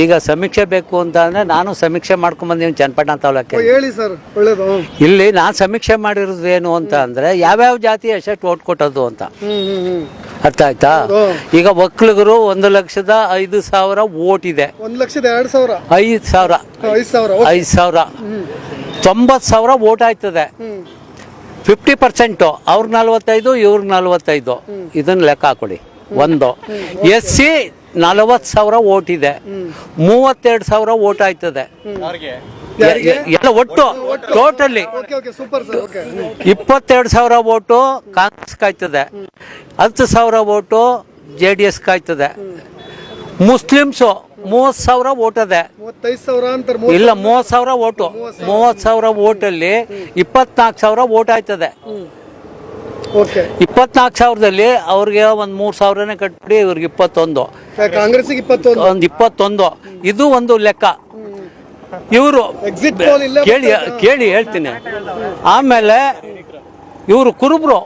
ಈಗ ಸಮೀಕ್ಷೆ ಬೇಕು ಅಂತ ಅಂದ್ರೆ ನಾನು ಸಮೀಕ್ಷೆ ಮಾಡ್ಕೊಂಡ್ಬಂದೀನಿ ಚನ್ನಪಟ್ಟಣ ತಾಲೂಕೆ. ಹೇಳಿ ಸರ್, ಒಳ್ಳೇದು. ಇಲ್ಲಿ ನಾನು ಸಮೀಕ್ಷೆ ಮಾಡಿರೋದು ಏನು ಅಂತ ಅಂದ್ರೆ ಯಾವ್ಯಾವ ಜಾತಿ ಎಷ್ಟು ಓಟ್ ಕೊಟ್ಟದ್ದು ಅಂತ. ಅರ್ಥ ಆಯ್ತಾ? ಈಗ ಒಕ್ಕಲಿಗರು 1,05,000 ಓಟ್ ಇದೆ. 1,02,000 5,000 5,000 90,000 ಓಟ್ ಆಯ್ತದೆ. 50% ಅವ್ರ 45 ಇವ್ರ 45 ಇದನ್ನ ಲೆಕ್ಕ ಹಾಕೊಡಿ. ಒಂದು SC 40,000 ಓಟ್ ಇದೆ. 32,000 ಓಟ್ ಆಯ್ತದೆ ಎಲ್ಲ ಒಟ್ಟು ಟೋಟಲಿ. 22,000 ಓಟು ಕಾಂಗ್ರೆಸ್ ಆಯ್ತದೆ. 10,000 ಓಟು JDS ಆಯ್ತದೆ. ಮುಸ್ಲಿಮ್ಸು 30,000 ಓಟ್ ಅದೆ. ಇಲ್ಲ 30,000 ಓಟು. 30,000 ಓಟಲ್ಲಿ 24,000 ಓಟ್ ಆಯ್ತದೆ. 24,000ದಲ್ಲಿ ಅವ್ರಿಗೆ ಒಂದ್ 3,000ನೇ ಕಟ್ಬಿಡಿ, ಇವ್ರಿಗೆ 21, ಕಾಂಗ್ರೆಸ್ಗೆ 21. ಇದು ಒಂದು ಲೆಕ್ಕ. ಇವರು ಕೇಳಿ ಹೇಳ್ತೀನಿ. ಆಮೇಲೆ ಇವರು ಕುರುಬ್ರು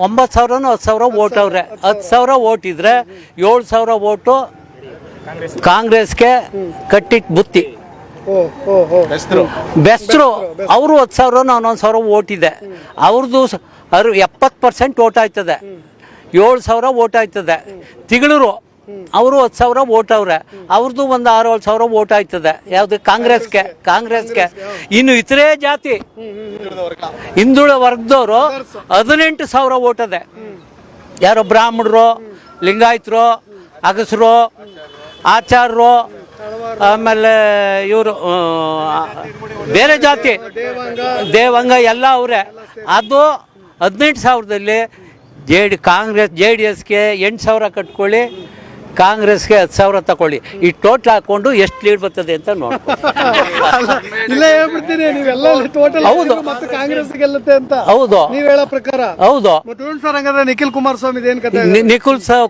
9,000 10,000 ಓಟ್ ಅವ್ರೆ. 10,000 ಓಟ್ ಇದ್ರೆ 7,000 ಓಟು ಕಾಂಗ್ರೆಸ್ಗೆ ಕಟ್ಟಿಟ್ ಬುತ್ತಿ. ಬೆಸ್ಟ್ರು ಅವರು 10,000 11,000 ಓಟ್ ಇದೆ. ಅವ್ರದ್ದು 70% ಓಟ್ ಆಯ್ತದೆ. 7,000 ಓಟ್ ಆಯ್ತದೆ. ತಿಗಳೂರು ಅವರು 10,000 ಓಟ್ ಅವ್ರೆ. ಅವ್ರದ್ದು ಒಂದು 6,000 ಓಟ್ ಆಯ್ತದೆ. ಯಾವ್ದು? ಕಾಂಗ್ರೆಸ್ಗೆ. ಇನ್ನು ಇತರೆ ಜಾತಿ ಹಿಂದುಳ ವರ್ಗದವರು 18,000 ಓಟ್ ಅದೆ. ಯಾರೋ ಬ್ರಾಹ್ಮಣರು, ಲಿಂಗಾಯತರು, ಅಗಸರು, ಆಚಾರ್ಯರು, ಆಮೇಲೆ ಇವರು ಬೇರೆ ಜಾತಿ ದೇವಂಗ ಎಲ್ಲ ಅವರೇ. ಅದು 18,000ದಲ್ಲಿ ಕಾಂಗ್ರೆಸ್ JDSಗೆ 8,000 ಕಟ್ಕೊಳ್ಳಿ, ಕಾಂಗ್ರೆಸ್ಗೆ 10,000 ತಗೊಳ್ಳಿ. ಈ ಟೋಟಲ್ ಹಾಕೊಂಡು ಎಷ್ಟು ಲೀಡ್ ಬರ್ತದೆ ಅಂತ ನೋಡಿ. ಹೌದು, ಹೌದು, ನೀವು ಹೇಳೋ ಪ್ರಕಾರ ಹೌದು. ನಿಖಿಲ್ ಕುಮಾರಸ್ವಾಮಿ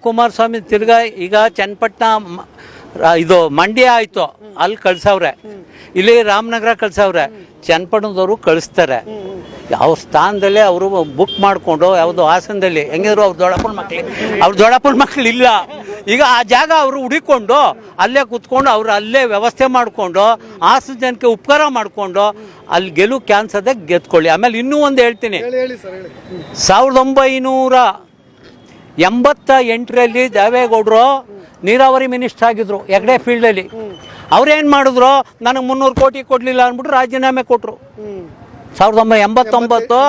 ಕುಮಾರಸ್ವಾಮಿ ತಿರ್ಗಾ ಈಗ ಚನ್ನಪಟ್ಟಣ ಇದು ಮಂಡ್ಯ ಆಯ್ತು, ಅಲ್ಲಿ ಕಳ್ಸವ್ರೆ. ಇಲ್ಲಿ ರಾಮನಗರ ಕಳ್ಸವ್ರೆ. ಚನ್ನಪಟ್ಟಣದವರು ಕಳಿಸ್ತಾರೆ. ಯಾವ ಸ್ಥಾನದಲ್ಲೇ ಅವರು ಬುಕ್ ಮಾಡಿಕೊಂಡು ಯಾವುದು ಹಾಸನದಲ್ಲಿ ಹೆಂಗಿದ್ರು ಅವ್ರ ದೊಡ್ಡಪ್ಪನ ಮಕ್ಳು ಇಲ್ಲ. ಈಗ ಆ ಜಾಗ ಅವರು ಹುಡುಕೊಂಡು ಅಲ್ಲೇ ಕುತ್ಕೊಂಡು ಅವ್ರು ಅಲ್ಲೇ ವ್ಯವಸ್ಥೆ ಮಾಡಿಕೊಂಡು ಹಾಸನ ಜನಕ್ಕೆ ಉಪಕಾರ ಮಾಡಿಕೊಂಡು ಅಲ್ಲಿ ಗೆಲುವು ಕ್ಯಾನ್ಸದೆ ಗೆದ್ಕೊಳ್ಳಿ. ಆಮೇಲೆ ಇನ್ನೂ ಒಂದು ಹೇಳ್ತೀನಿ. 1988ರಲ್ಲಿ ದೇವೇಗೌಡರು ನೀರಾವರಿ ಮಿನಿಸ್ಟರ್ ಆಗಿದ್ರು ಹೆಗ್ಡೆ ಫೀಲ್ಡಲ್ಲಿ. ಅವ್ರೇನು ಮಾಡಿದ್ರು, ನನಗೆ 300 ಕೋಟಿ ಕೊಡಲಿಲ್ಲ ಅಂದ್ಬಿಟ್ಟು ರಾಜೀನಾಮೆ ಕೊಟ್ಟರು. 1989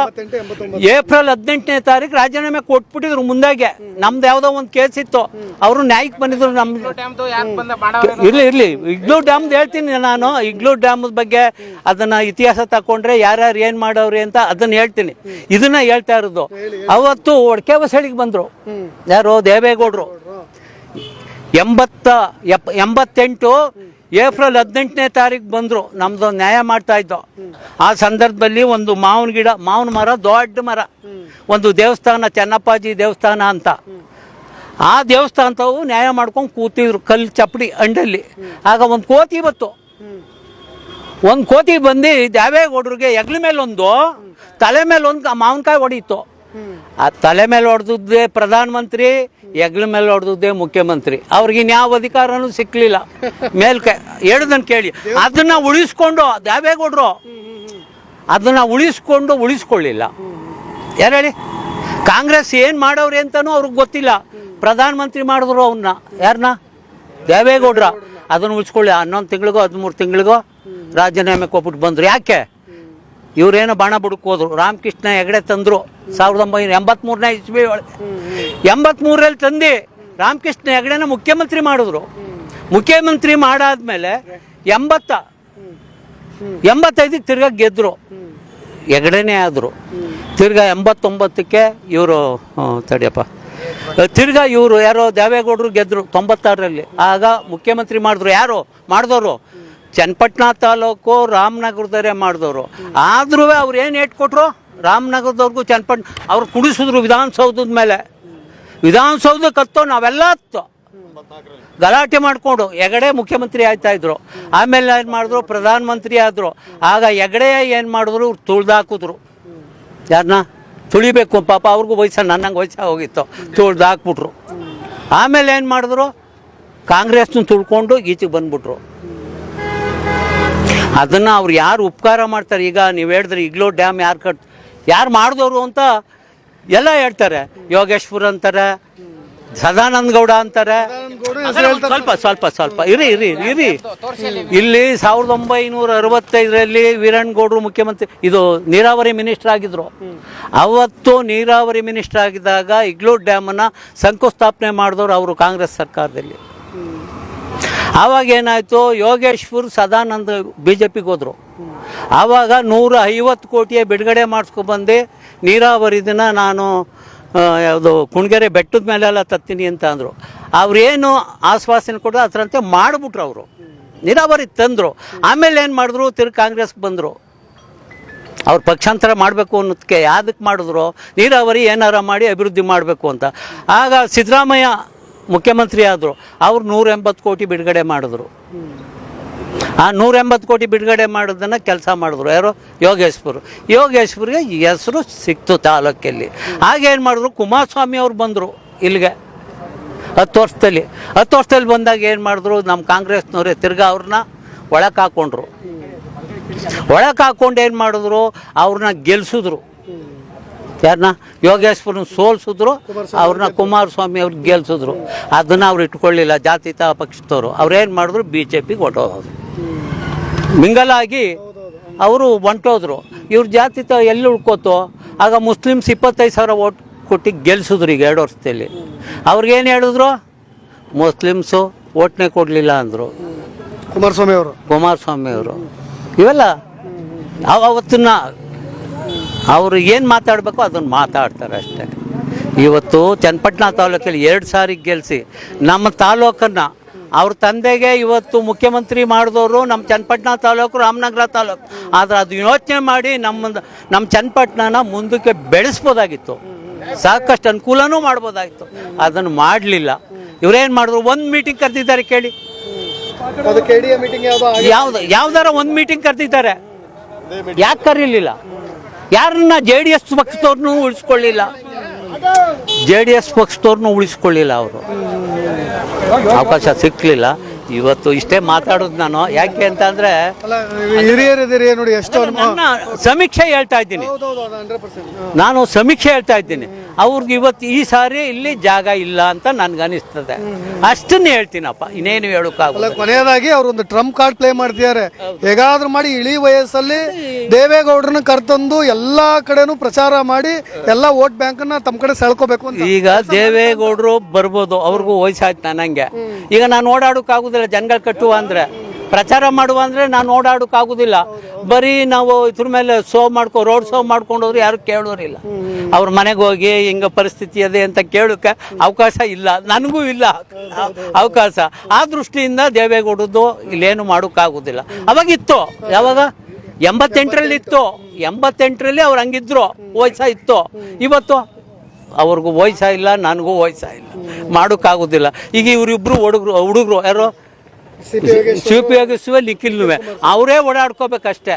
ಏಪ್ರಿಲ್ 18ನೇ ತಾರೀಕು ರಾಜೀನಾಮೆ ಕೊಟ್ಬಿಟ್ಟಿದ್ರು. ಮುಂದಾಗೆ ನಮ್ದು ಯಾವುದೋ ಒಂದು ಕೇಸ್ ಇತ್ತು, ಅವರು ನ್ಯಾಯಕ್ಕೆ ಬಂದಿದ್ರು. ಇರ್ಲಿ ಇಗ್ಲೂ ಡ್ಯಾಮ್ದು ಹೇಳ್ತೀನಿ ನಾನು. ಇಗ್ಲೂ ಡ್ಯಾಮ್ ಬಗ್ಗೆ ಅದನ್ನ ಇತಿಹಾಸ ತಕೊಂಡ್ರೆ ಯಾರ್ಯಾರು ಏನ್ ಮಾಡವ್ರಿ ಅಂತ ಅದನ್ನ ಹೇಳ್ತೀನಿ. ಇದನ್ನ ಹೇಳ್ತಾ ಇರೋದು. ಅವತ್ತು ಒಡಕೆ ಬಸಳಿಗೆ ಬಂದ್ರು ಯಾರು? ದೇವೇಗೌಡರು. 88 ಏಪ್ರಿಲ್ 18ನೇ ತಾರೀಕು ಬಂದ್ರು. ನಮ್ದು ನ್ಯಾಯ ಮಾಡ್ತಾ ಇದ್ದೋ. ಆ ಸಂದರ್ಭದಲ್ಲಿ ಒಂದು ಮಾವಿನ ಮರ, ದೊಡ್ಡ ಮರ, ಒಂದು ದೇವಸ್ಥಾನ, ಚೆನ್ನಪ್ಪಾಜಿ ದೇವಸ್ಥಾನ ಅಂತ, ಆ ದೇವಸ್ಥಾನದವು ನ್ಯಾಯ ಮಾಡ್ಕೊಂಡು ಕೂತಿದ್ರು ಕಲ್ಲು ಚಪ್ಪಡಿ ಅಂಡಲ್ಲಿ. ಆಗ ಒಂದು ಕೋತಿ ಬತ್ತು. ಒಂದು ಕೋತಿ ಬಂದು ದೇವೇಗೌಡರಿಗೆ ಹೆಗ್ಲ ಮೇಲೊಂದು, ತಲೆ ಮೇಲೊಂದು ಮಾವಿನಕಾಯಿ ಹೊಡೀತು. ಆ ತಲೆ ಮೇಲೆ ಹೊಡೆದದ್ದೇ ಪ್ರಧಾನಮಂತ್ರಿ, ಹೆಗ್ಲ ಮೇಲೆ ಹೊಡೆದದ್ದೇ ಮುಖ್ಯಮಂತ್ರಿ. ಅವ್ರಿಗೆ ಇನ್ಯಾವ ಅಧಿಕಾರನೂ ಸಿಕ್ಲಿಲ್ಲ. ಮೇಲ್ಕೆ ಹೇಳುದನ್ನು ಕೇಳಿ. ಅದನ್ನ ಉಳಿಸ್ಕೊಂಡು ದೇವೇಗೌಡರು ಅದನ್ನ ಉಳಿಸ್ಕೊಳ್ಳಿಲ್ಲ. ಯಾರು ಹೇಳಿ? ಕಾಂಗ್ರೆಸ್ ಏನ್ ಮಾಡವ್ರಿ ಅಂತಾನೂ ಅವ್ರಿಗೆ ಗೊತ್ತಿಲ್ಲ. ಪ್ರಧಾನಮಂತ್ರಿ ಮಾಡಿದ್ರು ಅವನ್ನ. ಯಾರನ್ನ? ದೇವೇಗೌಡ್ರ. ಅದನ್ನ ಉಳಿಸ್ಕೊಳ್ಳಿ. 11 ತಿಂಗಳಿಗೋ 13 ತಿಂಗಳಿಗೋ ರಾಜೀನಾಮೆ ಕೊಟ್ಬಿಟ್ಟು ಬಂದ್ರು. ಯಾಕೆ? ಇವ್ರೇನೋ ಬಾಣ ಬುಡಕ್ ಹೋದ್ರು. ರಾಮಕೃಷ್ಣ ಹೆಗಡೆ ತಂದ್ರು 1983ನೇ ಇಸ್ವಿ ಒಳಗೆ. 83ರಲ್ಲಿ ತಂದು ರಾಮಕೃಷ್ಣ ಹೆಗಡೆನ ಮುಖ್ಯಮಂತ್ರಿ ಮಾಡಿದ್ರು. ಮುಖ್ಯಮಂತ್ರಿ ಮಾಡಾದ್ಮೇಲೆ 85ಕ್ಕೆ ತಿರ್ಗಾ ಗೆದ್ರು. ಹೆಗಡೆನೇ ಆದ್ರು. ತಿರ್ಗಾ 89ಕ್ಕೆ ಇವರು ತಡಿಯಪ್ಪ ತಿರ್ಗಾ ಇವರು ಯಾರೋ ದೇವೇಗೌಡರು ಗೆದ್ರು 96ರಲ್ಲಿ. ಆಗ ಮುಖ್ಯಮಂತ್ರಿ ಮಾಡಿದ್ರು. ಯಾರು ಮಾಡಿದವರು? ಚನ್ನಪಟ್ಟಣ ತಾಲೂಕು ರಾಮನಗರದವರೇ ಮಾಡಿದವರು. ಆದ್ರೂ ಅವ್ರು ಏನು ಏಟ್ ಕೊಟ್ರು ರಾಮನಗರದವ್ರಿಗೂ ಚನ್ನಪಟ್ಟಣ. ಅವ್ರು ಕುಡಿಸಿದ್ರು ವಿಧಾನಸೌಧದ ಮೇಲೆ. ವಿಧಾನಸೌಧಕ್ಕೆ ಹತ್ತೋ ನಾವೆಲ್ಲ ಹತ್ತೋ ಗಲಾಟೆ ಮಾಡಿಕೊಂಡು ಹೆಗಡೆ ಮುಖ್ಯಮಂತ್ರಿ ಆಯ್ತಾ ಇದ್ರು. ಆಮೇಲೆ ಏನು ಮಾಡಿದ್ರು? ಪ್ರಧಾನಮಂತ್ರಿ ಆದರು. ಆಗ ಹೆಗಡೆ ಏನು ಮಾಡಿದ್ರು? ತುಳ್ದಾಕಿದ್ರು. ಯಾರನ್ನ? ತುಳಿಬೇಕು ಪಾಪ. ಅವ್ರಿಗೂ ವಯಸ್ಸು ನನ್ನಂಗೆ ವಯಸ್ಸಾಗಿ ಹೋಗಿತ್ತು. ತುಳ್ದಾಕ್ಬಿಟ್ರು. ಆಮೇಲೆ ಏನು ಮಾಡಿದ್ರು? ಕಾಂಗ್ರೆಸ್ನ ತುಳ್ಕೊಂಡು ಈಚೆಗೆ ಬಂದ್ಬಿಟ್ರು. ಅದನ್ನು ಅವ್ರು ಯಾರು ಉಪಕಾರ ಮಾಡ್ತಾರೆ, ಈಗ ನೀವು ಹೇಳಿದ್ರೆ ಇಗ್ಲೋ ಡ್ಯಾಮ್ ಯಾರು ಮಾಡಿದವರು ಅಂತ ಎಲ್ಲ ಹೇಳ್ತಾರೆ. ಯೋಗೇಶ್ವರ್ ಅಂತಾರೆ, ಸದಾನಂದ ಗೌಡ ಅಂತಾರೆ. ಸ್ವಲ್ಪ ಇರಿ ಇಲ್ಲಿ 1965 ವೀರಣ್ಣಗೌಡರು ಮುಖ್ಯಮಂತ್ರಿ, ಇದು ನೀರಾವರಿ ಮಿನಿಸ್ಟರ್ ಆಗಿದ್ರು. ಅವತ್ತು ನೀರಾವರಿ ಮಿನಿಸ್ಟರ್ ಆಗಿದ್ದಾಗ ಇಗ್ಲೂ ಡ್ಯಾಮನ್ನು ಶಂಕುಸ್ಥಾಪನೆ ಮಾಡಿದವರು ಅವರು ಕಾಂಗ್ರೆಸ್ ಸರ್ಕಾರದಲ್ಲಿ. ಆವಾಗ ಏನಾಯಿತು, ಯೋಗೇಶ್ವರ್ ಸದಾನಂದ BJPಗೆ ಹೋದರು. ಆವಾಗ 150 ಕೋಟಿಯ ಬಿಡುಗಡೆ ಮಾಡಿಸ್ಕೊಬಂದು ನೀರಾವರಿದನ್ನ ನಾನು ಯಾವುದು ಕುಣಗೆರೆ ಬೆಟ್ಟದ ಮೇಲೆಲ್ಲ ತರ್ತೀನಿ ಅಂತ ಅಂದರು. ಅವ್ರೇನು ಆಶ್ವಾಸನೆ ಕೊಟ್ಟರು ಅದರಂತೆ ಮಾಡಿಬಿಟ್ರು. ಅವರು ನೀರಾವರಿ ತಂದರು. ಆಮೇಲೆ ಏನು ಮಾಡಿದ್ರು, ತಿರುಗಿ ಕಾಂಗ್ರೆಸ್ಗೆ ಬಂದರು. ಅವ್ರು ಪಕ್ಷಾಂತರ ಮಾಡಬೇಕು ಅನ್ನೋದಕ್ಕೆ ಯಾವುದಕ್ಕೆ ಮಾಡಿದ್ರು, ನೀರಾವರಿ ಏನಾರ ಮಾಡಿ ಅಭಿವೃದ್ಧಿ ಮಾಡಬೇಕು ಅಂತ. ಆಗ ಸಿದ್ದರಾಮಯ್ಯ ಮುಖ್ಯಮಂತ್ರಿ ಆದರು. ಅವ್ರು 180 ಕೋಟಿ ಬಿಡುಗಡೆ ಮಾಡಿದ್ರು. ಆ 180 ಕೋಟಿ ಬಿಡುಗಡೆ ಮಾಡೋದನ್ನು ಕೆಲಸ ಮಾಡಿದ್ರು ಯಾರು, ಯೋಗೇಶ್ವರ್ಗೆ ಹೆಸರು ಸಿಕ್ತು ತಾಲೂಕಲ್ಲಿ. ಆಗೇನು ಮಾಡಿದ್ರು, ಕುಮಾರಸ್ವಾಮಿ ಅವ್ರು ಬಂದರು ಇಲ್ಲಿಗೆ 10 ವರ್ಷದಲ್ಲಿ ಬಂದಾಗ ಏನು ಮಾಡಿದ್ರು, ನಮ್ಮ ಕಾಂಗ್ರೆಸ್ನವರೇ ತಿರ್ಗಾ ಅವ್ರನ್ನ ಒಳಕ್ಕೆ ಹಾಕ್ಕೊಂಡ್ರು. ಒಳಕ್ಕೆ ಹಾಕ್ಕೊಂಡು ಏನು ಮಾಡಿದ್ರು, ಅವ್ರನ್ನ ಗೆಲ್ಸಿದ್ರು. ಯಾರನ್ನ, ಯೋಗೇಶ್ವರನ್ನ ಸೋಲ್ಸಿದ್ರು, ಅವ್ರನ್ನ ಕುಮಾರಸ್ವಾಮಿ ಅವ್ರಿಗೆ ಗೆಲ್ಸಿದ್ರು. ಅದನ್ನು ಅವ್ರು ಇಟ್ಕೊಳ್ಳಿಲ್ಲ, ಜಾತೀತ ಪಕ್ಷದವರು. ಅವ್ರೇನು ಮಾಡಿದ್ರು, BJPಗೆ ಹೊಟ್ಟೋದ್ರು. ಮಿಂಗಲಾಗಿ ಅವರು ಹೊಂಟೋದ್ರು. ಇವ್ರ ಜಾತೀತ ಎಲ್ಲಿ ಉಳ್ಕೋತು. ಆಗ ಮುಸ್ಲಿಮ್ಸ್ 25,000 ಓಟ್ ಕೊಟ್ಟು ಗೆಲ್ಸಿದ್ರು ಈಗ 2 ವರ್ಷದಲ್ಲಿ. ಅವ್ರಿಗೇನು ಹೇಳಿದ್ರು, ಮುಸ್ಲಿಮ್ಸು ಓಟ್ನೇ ಕೊಡಲಿಲ್ಲ ಅಂದರು ಕುಮಾರಸ್ವಾಮಿ ಅವರು. ಇವೆಲ್ಲ ಅವತ್ತನ್ನ ಅವರು ಏನು ಮಾತಾಡಬೇಕು ಅದನ್ನು ಮಾತಾಡ್ತಾರೆ ಅಷ್ಟೇ. ಇವತ್ತು ಚನ್ನಪಟ್ಟಣ ತಾಲೂಕಲ್ಲಿ 2 ಸಾರಿ ಗೆಲ್ಲಿಸಿ ನಮ್ಮ ತಾಲೂಕನ್ನು ಅವ್ರ ತಂದೆಗೆ ಇವತ್ತು ಮುಖ್ಯಮಂತ್ರಿ ಮಾಡಿದವರು ನಮ್ಮ ಚನ್ನಪಟ್ಟಣ ತಾಲೂಕು, ರಾಮನಗರ ತಾಲೂಕು. ಆದರೆ ಅದು ಯೋಚನೆ ಮಾಡಿ ನಮ್ಮ ಚನ್ನಪಟ್ಟಣನ ಮುಂದಕ್ಕೆ ಬೆಳೆಸ್ಬೋದಾಗಿತ್ತು, ಸಾಕಷ್ಟು ಅನುಕೂಲನೂ ಮಾಡ್ಬೋದಾಗಿತ್ತು. ಅದನ್ನು ಮಾಡಲಿಲ್ಲ. ಇವರೇನು ಮಾಡಿದ್ರು, 1 ಮೀಟಿಂಗ್ ಕರೆದಿದ್ದಾರೆ ಕೇಳಿ. ಯಾವ್ದಾರ 1 ಮೀಟಿಂಗ್ ಕರೆದಿದ್ದಾರೆ, ಯಾಕೆ ಕರೀಲಿಲ್ಲ? ಯಾರನ್ನ JDS ಪಕ್ಷದವ್ರನ್ನೂ ಉಳಿಸ್ಕೊಳ್ಳಿಲ್ಲ, ಉಳಿಸ್ಕೊಳ್ಳಿಲ್ಲ. ಅವರು ಅವಕಾಶ ಸಿಕ್ಕಲಿಲ್ಲ. ಇವತ್ತು ಇಷ್ಟೇ ಮಾತಾಡೋದು ನಾನು. ಯಾಕೆ ಅಂತ ಅಂದ್ರೆ ನೋಡಿ, ನನ್ನ ಸಮೀಕ್ಷೆ ಹೇಳ್ತಾ ಇದ್ದೀನಿ, ನಾನು ಸಮೀಕ್ಷೆ ಹೇಳ್ತಾ ಇದ್ದೀನಿ. ಅವ್ರಿಗೆ ಇವತ್ತು ಈ ಸಾರಿ ಇಲ್ಲಿ ಜಾಗ ಇಲ್ಲ ಅಂತ ನನ್ಗನಿಸ್ತದೆ. ಅಷ್ಟನ್ನೇ ಹೇಳ್ತೀನಪ್ಪ, ಇನ್ನೇನು ಹೇಳೋಕ್ಕಾಗಲ್ಲ. ಕೊನೆಯದಾಗಿ ಅವ್ರು ಒಂದು ಟ್ರಂಪ್ ಕಾರ್ಡ್ ಪ್ಲೇ ಮಾಡ್ತಿದ್ದಾರೆ. ಹೇಗಾದ್ರೂ ಮಾಡಿ ಇಳಿ ವಯಸ್ಸಲ್ಲಿ ದೇವೇಗೌಡರನ್ನ ಕರ್ತಂದು ಎಲ್ಲಾ ಕಡೆನೂ ಪ್ರಚಾರ ಮಾಡಿ ಎಲ್ಲ ವೋಟ್ ಬ್ಯಾಂಕ್ ಅನ್ನ ತಮ್ಮ ಕಡೆ ಸೆಳ್ಕೋಬೇಕು ಅಂತ. ಈಗ ದೇವೇಗೌಡರು ಬರ್ಬೋದು, ಅವ್ರಿಗೂ ವಯಸ್ಸಾಯ್ತು ನನಗೆ. ಈಗ ನಾನು ಓಡಾಡೋಕ್ಕಾಗುದಿಲ್ಲ, ಜನಗಳು ಕಟ್ಟುವ ಅಂದ್ರೆ, ಪ್ರಚಾರ ಮಾಡುವ ಅಂದ್ರೆ ನಾನು ಓಡಾಡೋಕ್ಕಾಗುದಿಲ್ಲ. ಬರೀ ನಾವು ಇದ್ರ ಮೇಲೆ ರೋಡ್ ಶೋ ಮಾಡ್ಕೊಂಡೋದ್ರು ಯಾರು ಕೇಳೋರಿಲ್ಲ. ಅವ್ರ ಮನೆಗೆ ಹೋಗಿ ಹಿಂಗ ಪರಿಸ್ಥಿತಿ ಅದೇ ಅಂತ ಕೇಳೋಕೆ ಅವಕಾಶ ಇಲ್ಲ, ನನಗೂ ಇಲ್ಲ ಅವಕಾಶ. ಆ ದೃಷ್ಟಿಯಿಂದ ದೇವೇಗೌಡದ್ದು ಇಲ್ಲೇನು ಮಾಡೋಕ್ಕಾಗೋದಿಲ್ಲ. ಅವಾಗಿತ್ತು, ಯಾವಾಗ 88ರಲ್ಲಿ ಇತ್ತು. 88ರಲ್ಲಿ ಅವ್ರು ಹಂಗಿದ್ರು, ವಯಸ್ಸ ಇತ್ತು. ಇವತ್ತು ಅವ್ರಿಗೂ ವಯಸ್ಸ ಇಲ್ಲ, ನನಗೂ ವಯಸ್ಸ ಇಲ್ಲ, ಮಾಡೋಕ್ಕಾಗೋದಿಲ್ಲ. ಈಗ ಇವರಿಬ್ರು ಹುಡುಗರು ಯಾರು, CP ಯೋಗೇಶ್ವರ, ನಿಖಿಲ್, ಅವರೇ ಓಡಾಡ್ಕೋಬೇಕಷ್ಟೇ.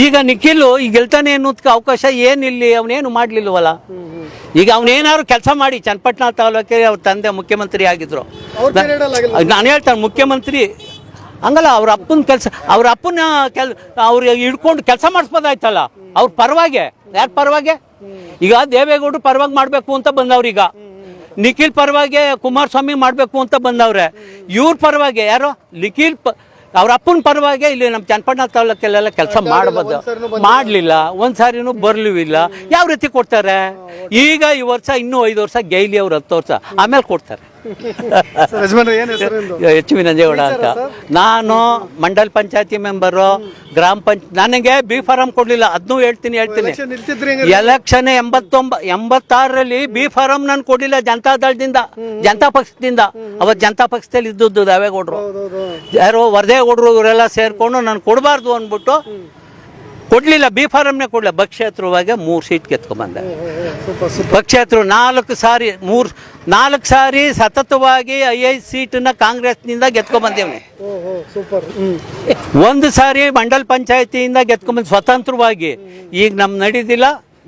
ಈಗ ನಿಖಿಲ್ ಈಗ ಗೆಲ್ತಾನೆ ಅನ್ನೋದಕ್ಕೆ ಅವಕಾಶ ಏನಿಲ್ಲ. ಅವನೇನು ಮಾಡಲಿಲ್ವಲ್ಲ. ಈಗ ಅವನೇನಾದ್ರು ಕೆಲಸ ಮಾಡಿ, ಚನ್ನಪಟ್ಟಣ ತಾಲೂಕಿಗೆ ಅವ್ರ ತಂದೆ ಮುಖ್ಯಮಂತ್ರಿ ಆಗಿದ್ರು. ನಾನು ಹೇಳ್ತಾನೆ, ಮುಖ್ಯಮಂತ್ರಿ ಹಂಗಲ್ಲ, ಅವ್ರ ಅಪ್ಪನ ಕೆಲಸ, ಅವ್ರ ಅಪ್ಪನ ಅವ್ರು ಹಿಡ್ಕೊಂಡು ಕೆಲಸ ಮಾಡಿಸ್ಬೋದಾಯ್ತಲ್ಲ ಅವ್ರ ಪರವಾಗಿ. ಯಾರ ಪರವಾಗಿ? ಈಗ ದೇವೇಗೌಡರು ಪರವಾಗಿ ಮಾಡಬೇಕು ಅಂತ ಬಂದವ್ರೀಗ. ನಿಖಿಲ್ ಪರವಾಗಿ ಕುಮಾರಸ್ವಾಮಿ ಮಾಡಬೇಕು ಅಂತ ಬಂದವ್ರೆ. ಇವ್ರ ಪರವಾಗಿ ಯಾರು, ನಿಖಿಲ್ ಅವ್ರ ಅಪ್ಪನ ಪರವಾಗಿ ಇಲ್ಲಿ ನಮ್ಮ ಚನ್ನಪಟ್ಟಣ ತಾಲೂಕಲ್ಲೆಲ್ಲ ಕೆಲಸ ಮಾಡಬಹುದು. ಮಾಡಲಿಲ್ಲ, ಒಂದ್ಸಾರಿನೂ ಬರ್ಲಿಲ್ಲ. ಯಾವ ರೀತಿ ಕೊಡ್ತಾರೆ? ಈಗ ಈ ವರ್ಷ ಇನ್ನೂ 5 ವರ್ಷ ಗೈಲಿ, ಅವ್ರು 10 ವರ್ಷ ಆಮೇಲೆ ಕೊಡ್ತಾರೆ. ಎಚ್ ವಿ ನಂಜೇಗೌಡ ಅಂತ. ನಾನು ಮಂಡಲ್ ಪಂಚಾಯತಿ ಮೆಂಬರು, ಗ್ರಾಮ ಪಂಚಾಯತ್. ನನಗೆ B ಫಾರಂ ಕೊಡ್ಲಿಲ್ಲ, ಅದನ್ನೂ ಹೇಳ್ತೀನಿ. ಎಲೆಕ್ಷನ್ 86ರಲ್ಲಿ B ಫಾರಂ ನಾನು ಕೊಡ್ಲಿಲ್ಲ, ಜನತಾ ದಳದಿಂದ, ಜನತಾ ಪಕ್ಷದಿಂದ. ಅವತ್ತು ಜನತಾ ಪಕ್ಷದಲ್ಲಿ ಇದ್ದದ್ದು ದೇವೇಗೌಡರು, ಯಾರೋ ವರದೇಗೌಡರು, ಇವರೆಲ್ಲ ಸೇರ್ಕೊಂಡು ನಾನು ಕೊಡಬಾರ್ದು ಅಂದ್ಬಿಟ್ಟು ಕೊಡ್ಲಿಲ್ಲ. B ಫಾರಮ್ನೇ ಕೊಡಲಿಲ್ಲ. ಪಕ್ಷೇತರವಾಗಿ 3 ಸೀಟ್ ಗೆದ್ಕೊಂಡ್ಬಂದೆ. ಪಕ್ಷೇತರ 4 ಸಾರಿ ಸತತವಾಗಿ 5 ಸೀಟನ್ನ ಕಾಂಗ್ರೆಸ್ನಿಂದ ಗೆದ್ಕೊಂಡ್ಬಂದೇವ್ನಿ. 1 ಸಾರಿ ಮಂಡಲ್ ಪಂಚಾಯತಿಯಿಂದ ಗೆದ್ಕೊಂಡ್ಬಂದು ಸ್ವತಂತ್ರವಾಗಿ. ಈಗ ನಮ್ ನಡೀದಿಲ್ಲ,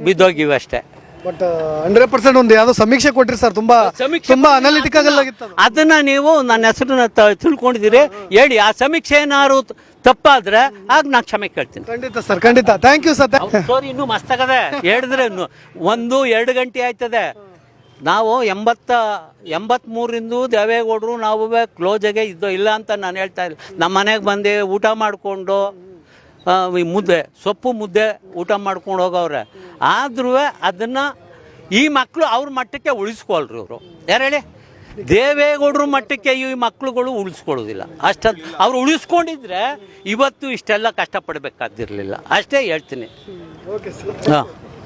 ಬಿದ್ದೋಗಿವಿ ಅಷ್ಟೇ. ಬಟ್ 100% ಒಂದು ಯಾವ್ದೋ ಸಮೀಕ್ಷೆ ಕೊಟ್ರಿ ಸರ್, ತುಂಬಾ ಅನಾಲಿಟಿಕಲ್ ಆಗಿತ್ತು ಅದು. ಅದನ್ನ ನೀವು ನನ್ನ ಹೆಸರನ್ನ ತಿಳ್ಕೊಂಡಿದ್ದೀರಿ ಹೇಳಿ. ಆ ಸಮೀಕ್ಷೆ ಏನಾದ್ರು ತಪ್ಪಾದ್ರೆ ಆಗ ನಾನು ಕ್ಷಮೆ ಕೇಳ್ತೀನಿ. ಖಂಡಿತ ಸರ್, ಖಂಡಿತ. Thank you sir. ಸ್ಟೋರಿ ಇನ್ನೂ ಮಸ್ತಾಗದೆ, ಹೇಳಿದ್ರೆ ಇನ್ನು 1-2 ಗಂಟೆ ಆಯ್ತದೆ. ನಾವು 83ರಿಂದ ದೇವೇಗೌಡರು ನಾವು ಕ್ಲೋಜಾಗೆ ಇದ್ದೋ ಇಲ್ಲ ಅಂತ ನಾನು ಹೇಳ್ತಾ ಇಲ್ಲ. ನಮ್ಮ ಮನೆಗೆ ಬಂದು ಊಟ ಮಾಡಿಕೊಂಡು ಮುದ್ದೆ ಸೊಪ್ಪು ಮುದ್ದೆ ಊಟ ಮಾಡ್ಕೊಂಡು ಹೋಗವ್ರೆ. ಆದ್ರೂ ಅದನ್ನು ಈ ಮಕ್ಕಳು ಅವ್ರ ಮಟ್ಟಕ್ಕೆ ಉಳಿಸ್ಕೊಳ್ರಿ. ಇವರು ಯಾರು ಹೇಳಿ, ದೇವೇಗೌಡರು ಮಟ್ಟಕ್ಕೆ ಈ ಮಕ್ಕಳುಗಳು ಉಳಿಸ್ಕೊಳ್ಳೋದಿಲ್ಲ. ಅವ್ರು ಉಳಿಸ್ಕೊಂಡಿದ್ರೆ ಇವತ್ತು ಇಷ್ಟೆಲ್ಲ ಕಷ್ಟಪಡಬೇಕಾದಿರಲಿಲ್ಲ. ಅಷ್ಟೇ ಹೇಳ್ತೀನಿ. Okay sir. ಹಾಂ.